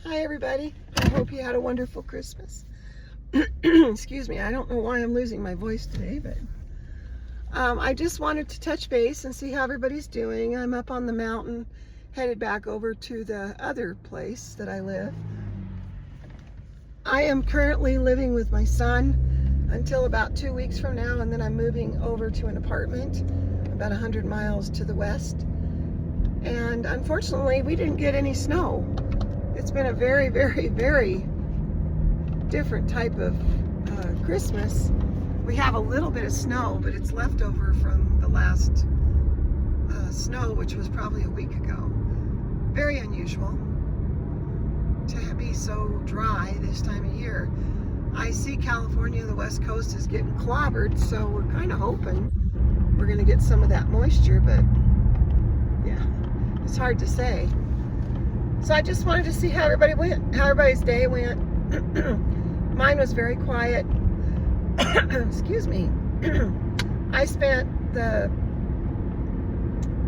Hi everybody, I hope you had a wonderful Christmas. Excuse me, I don't know why I'm losing my voice today, but I just wanted to touch base and see how everybody's doing. I'm up on the mountain, headed back over to the other place that I live. I am currently living with my son until about 2 weeks from now, and then I'm moving over to an apartment about 100 miles to the west. And unfortunately, we didn't get any snow. It's been a very, very, very different type of Christmas. We have a little bit of snow, but it's leftover from the last snow, which was probably a week ago. Very unusual to be so dry this time of year. I see California, the West Coast, is getting clobbered, so we're kind of hoping we're going to get some of that moisture, but yeah, it's hard to say. So I just wanted to see how everybody went, how everybody's day went. Mine was very quiet. Excuse me. I spent the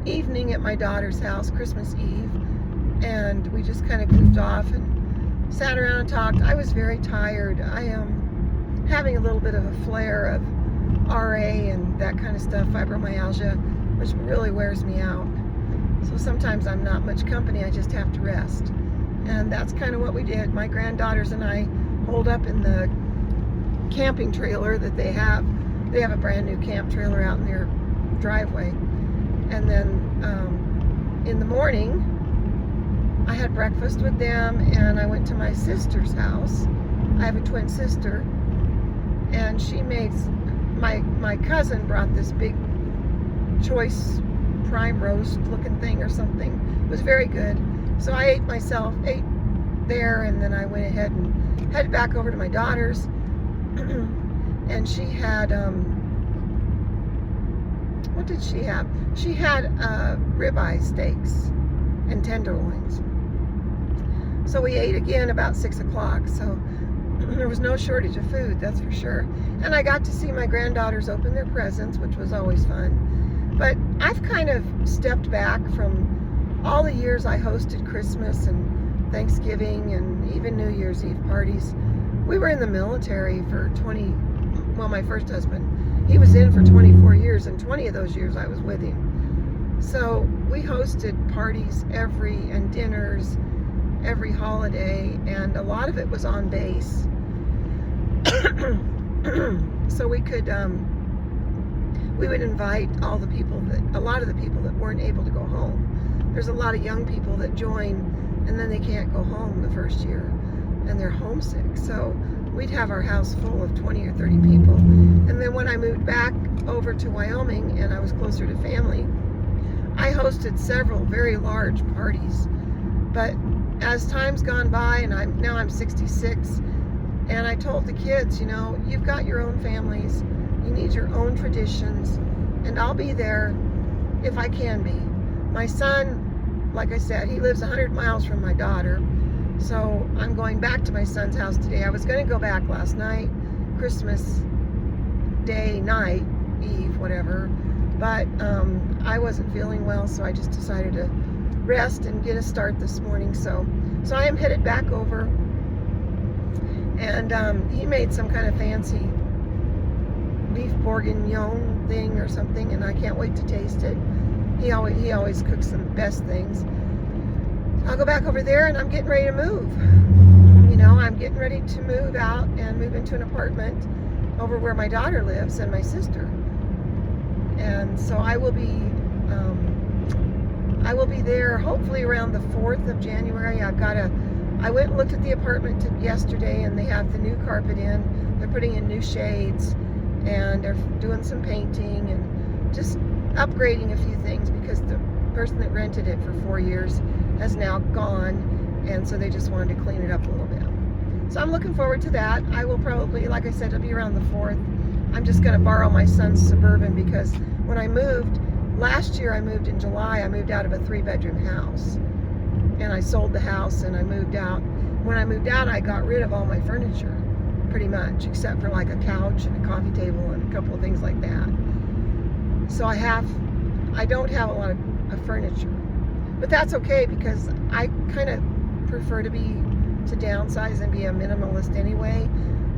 evening at my daughter's house, Christmas Eve, and we just kind of goofed off and sat around and talked. I was very tired. I am having a little bit of a flare of RA and that kind of stuff, fibromyalgia, which really wears me out. So sometimes I'm not much company, I just have to rest. And that's kind of what we did. My granddaughters and I holed up in the camping trailer that they have. They have a brand new camp trailer out in their driveway. And then in the morning, I had breakfast with them and I went to my sister's house. I have a twin sister, and she made, my cousin brought this big choice prime roast looking thing or something. It was very good. So I ate there, and then I went ahead and headed back over to my daughter's. And she had, what did she have? She had ribeye steaks and tenderloins. So we ate again about 6 o'clock. So there was no shortage of food, that's for sure. And I got to see my granddaughters open their presents, which was always fun. But I've kind of stepped back from all the years I hosted Christmas and Thanksgiving and even New Year's Eve parties. We were in the military for my first husband, he was in for 24 years, and 20 of those years I was with him. So we hosted parties and dinners every holiday, and a lot of it was on base. So we would invite a lot of the people that weren't able to go home. There's a lot of young people that join and then they can't go home the first year and they're homesick. So we'd have our house full of 20 or 30 people. And then when I moved back over to Wyoming and I was closer to family, I hosted several very large parties. But as time's gone by, and now I'm 66, and I told the kids, you've got your own families, you need your own traditions, and I'll be there if I can be. My son, like I said, he lives 100 miles from my daughter, so I'm going back to my son's house today. I was going to go back last night, Christmas Day, night, Eve, whatever, but I wasn't feeling well, so I just decided to rest and get a start this morning. So I am headed back over, and he made some kind of fancy beef bourguignon thing or something, and I can't wait to taste it. He always cooks the best things. I'll go back over there, and I'm getting ready to move. I'm getting ready to move out and move into an apartment over where my daughter lives and my sister. And so I will be there hopefully around the 4th of January. I went and looked at the apartment yesterday, and they have the new carpet in. They're putting in new shades, and they're doing some painting and just upgrading a few things because the person that rented it for 4 years has now gone, and so they just wanted to clean it up a little bit. So I'm looking forward to that. I will probably, like I said, it'll be around the 4th. I'm just going to borrow my son's Suburban because when I moved, last year I moved in July, I moved out of a 3-bedroom house, and I sold the house and I moved out. When I moved out, I got rid of all my furniture, pretty much, except for like a couch and a coffee table and a couple of things like that. So I don't have a lot of furniture, but that's okay because I kind of prefer to be to downsize and be a minimalist anyway.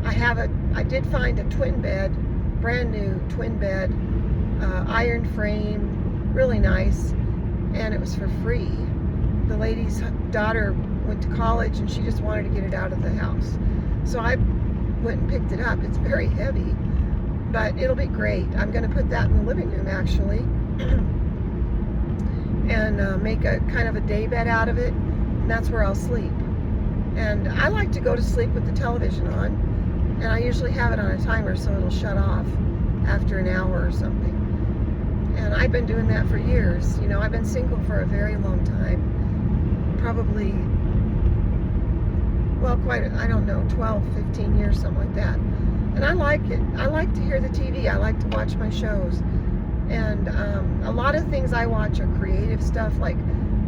I did find a twin bed, brand new twin bed, iron frame, really nice, and it was for free. The lady's daughter went to college and she just wanted to get it out of the house. So I went and picked it up. It's very heavy, but it'll be great. I'm going to put that in the living room actually and make a kind of a day bed out of it, and that's where I'll sleep. And I like to go to sleep with the television on, and I usually have it on a timer so it'll shut off after an hour or something. And I've been doing that for years. You know, I've been single for a very long time, probably, well, I don't know, 12, 15 years, something like that. And I like it. I like to hear the TV. I like to watch my shows. And a lot of things I watch are creative stuff, like,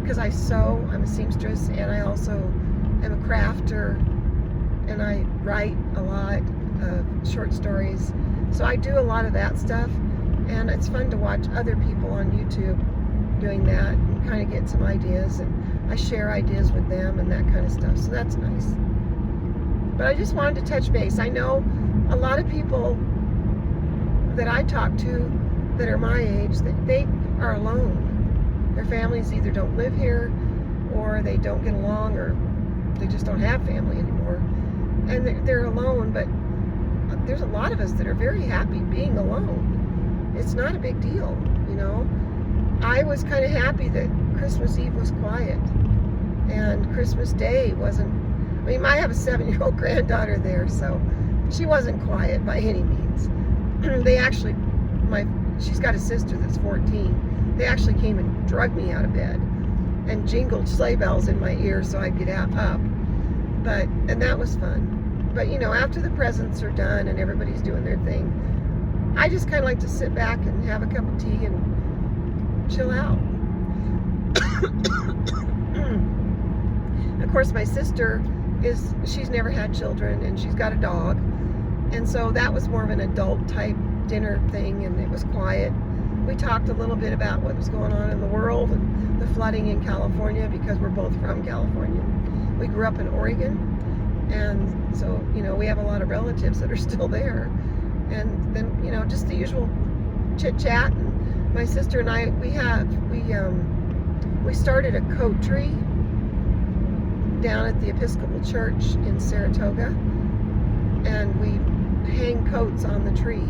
because I sew, I'm a seamstress, and I also am a crafter, and I write a lot of short stories. So I do a lot of that stuff, and it's fun to watch other people on YouTube doing that and kind of get some ideas, and I share ideas with them and that kind of stuff, so that's nice. But I just wanted to touch base. I know a lot of people that I talk to that are my age, that they are alone. Their families either don't live here, or they don't get along, or they just don't have family anymore, and they're alone. But there's a lot of us that are very happy being alone. It's not a big deal, you know. I was kind of happy that Christmas Eve was quiet, and Christmas Day wasn't. I mean, I have a 7-year-old granddaughter there, so she wasn't quiet by any means. They actually, she's got a sister that's 14. They actually came and dragged me out of bed and jingled sleigh bells in my ear so I'd get up. And that was fun. But, you know, after the presents are done and everybody's doing their thing, I just kind of like to sit back and have a cup of tea and chill out. Of course, my sister she's never had children, and she's got a dog, and so that was more of an adult type dinner thing, and it was quiet. We talked a little bit about what was going on in the world and the flooding in California, because we're both from California. We grew up in Oregon, and so, you know, we have a lot of relatives that are still there. And then, you know, just the usual chit chat. And my sister and I, we started a coat tree down at the Episcopal Church in Saratoga, and we hang coats on the tree.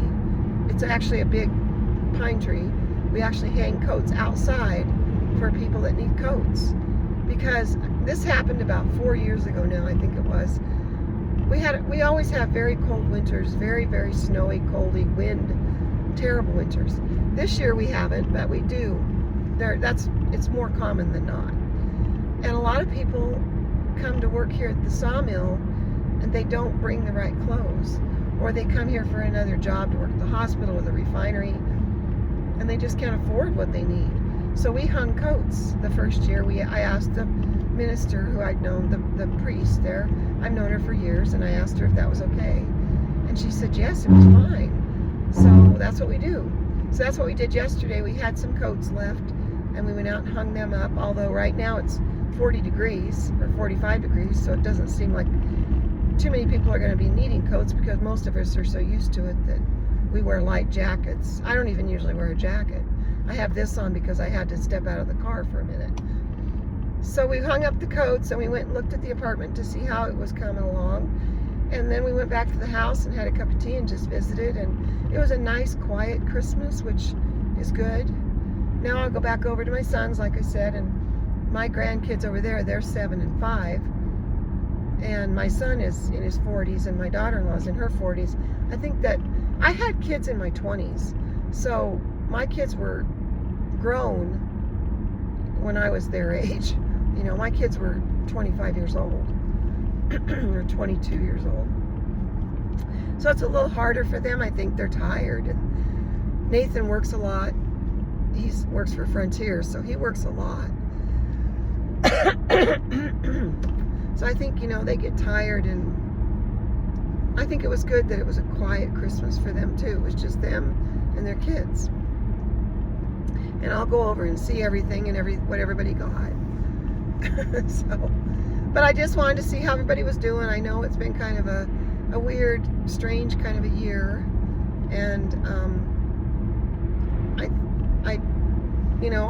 It's actually a big pine tree. We actually hang coats outside for people that need coats, because this happened about 4 years ago now, I think it was. We always have very cold winters, very, very snowy, coldy, wind, terrible winters. This year we haven't, but we do. It's more common than not. And a lot of people come to work here at the sawmill, and they don't bring the right clothes, or they come here for another job to work at the hospital or the refinery, and they just can't afford what they need. So we hung coats the first year. I asked the minister who I'd known, the priest there, I've known her for years, and I asked her if that was okay, and she said yes, it was fine. So that's what we do. So that's what we did yesterday. We had some coats left, and we went out and hung them up, although right now it's 40 degrees or 45 degrees, so it doesn't seem like too many people are going to be needing coats, because most of us are so used to it that we wear light jackets. I don't even usually wear a jacket. I have this on because I had to step out of the car for a minute. So we hung up the coats, and we went and looked at the apartment to see how it was coming along, and then we went back to the house and had a cup of tea and just visited, and it was a nice quiet Christmas, which is good. Now I'll go back over to my sons, like I said, and my grandkids over there, they're 7 and 5, and my son is in his 40s, and my daughter-in-law's in her 40s. I think that I had kids in my 20s, so my kids were grown when I was their age. You know, my kids were 25 years old or 22 years old. So it's a little harder for them. I think they're tired. And Nathan works a lot. He works for Frontier, so he works a lot. So I think, you know, they get tired, and I think it was good that it was a quiet Christmas for them too. It was just them and their kids. And I'll go over and see everything and what everybody got. So But I just wanted to see how everybody was doing. I know it's been kind of a weird, strange kind of a year. And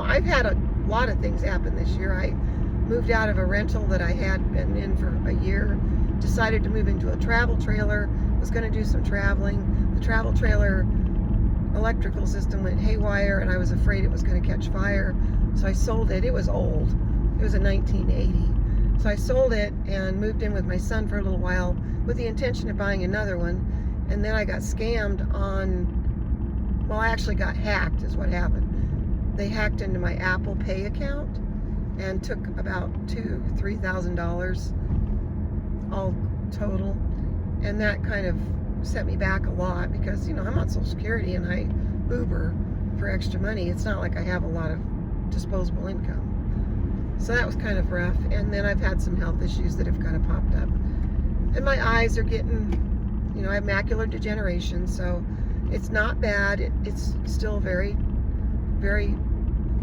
I've had a lot of things happen this year. I moved out of a rental that I had been in for a year, decided to move into a travel trailer, was going to do some traveling. The travel trailer electrical system went haywire, and I was afraid it was going to catch fire, so I sold it. It was old. It was a 1980. So I sold it and moved in with my son for a little while with the intention of buying another one. And then I got scammed on, well, I actually got hacked is what happened. They hacked into my Apple Pay account and took about $2,000-$3,000 all total. And that kind of set me back a lot because, I'm on Social Security and I Uber for extra money. It's not like I have a lot of disposable income. So that was kind of rough. And then I've had some health issues that have kind of popped up. And my eyes are getting, I have macular degeneration, so it's not bad. It's still very, very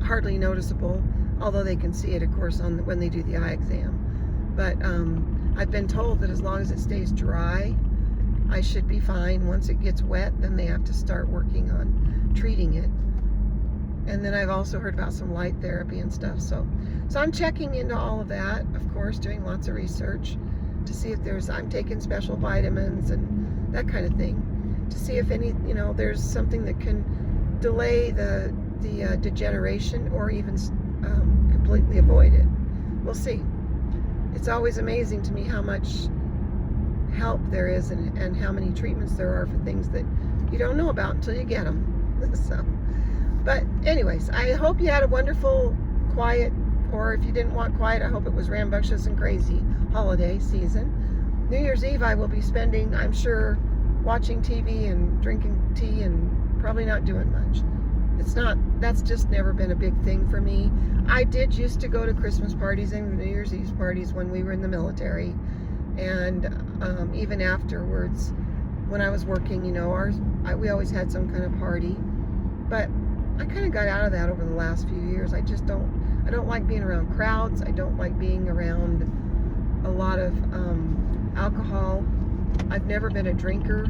hardly noticeable, although they can see it, of course, when they do the eye exam. But I've been told that as long as it stays dry, I should be fine. Once it gets wet, then they have to start working on treating it. And then I've also heard about some light therapy and stuff. So I'm checking into all of that, of course, doing lots of research to see if I'm taking special vitamins and that kind of thing, to see if there's something that can delay the degeneration or even completely avoid it. We'll see. It's always amazing to me how much help there is and how many treatments there are for things that you don't know about until you get them. But anyways, I hope you had a wonderful, quiet, or if you didn't want quiet, I hope it was rambunctious and crazy holiday season. New Year's Eve I will be spending, I'm sure, watching TV and drinking tea and probably not doing much. That's just never been a big thing for me. I did used to go to Christmas parties and New Year's Eve parties when we were in the military. And even afterwards, when I was working, we always had some kind of party. But I kind of got out of that over the last few years. I don't like being around crowds. I don't like being around a lot of alcohol. I've never been a drinker.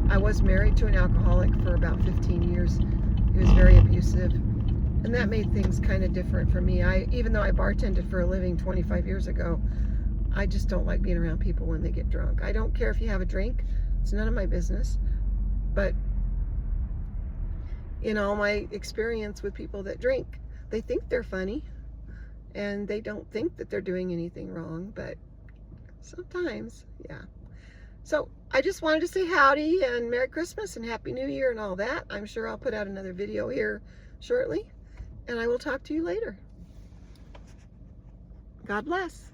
I was married to an alcoholic for about 15 years. He was very abusive. And that made things kind of different for me. Even though I bartended for a living 25 years ago, I just don't like being around people when they get drunk. I don't care if you have a drink. It's none of my business. But in all my experience with people that drink, they think they're funny and they don't think that they're doing anything wrong, but sometimes, yeah. So I just wanted to say howdy and Merry Christmas and Happy New Year and all that. I'm sure I'll put out another video here shortly, and I will talk to you later. God bless.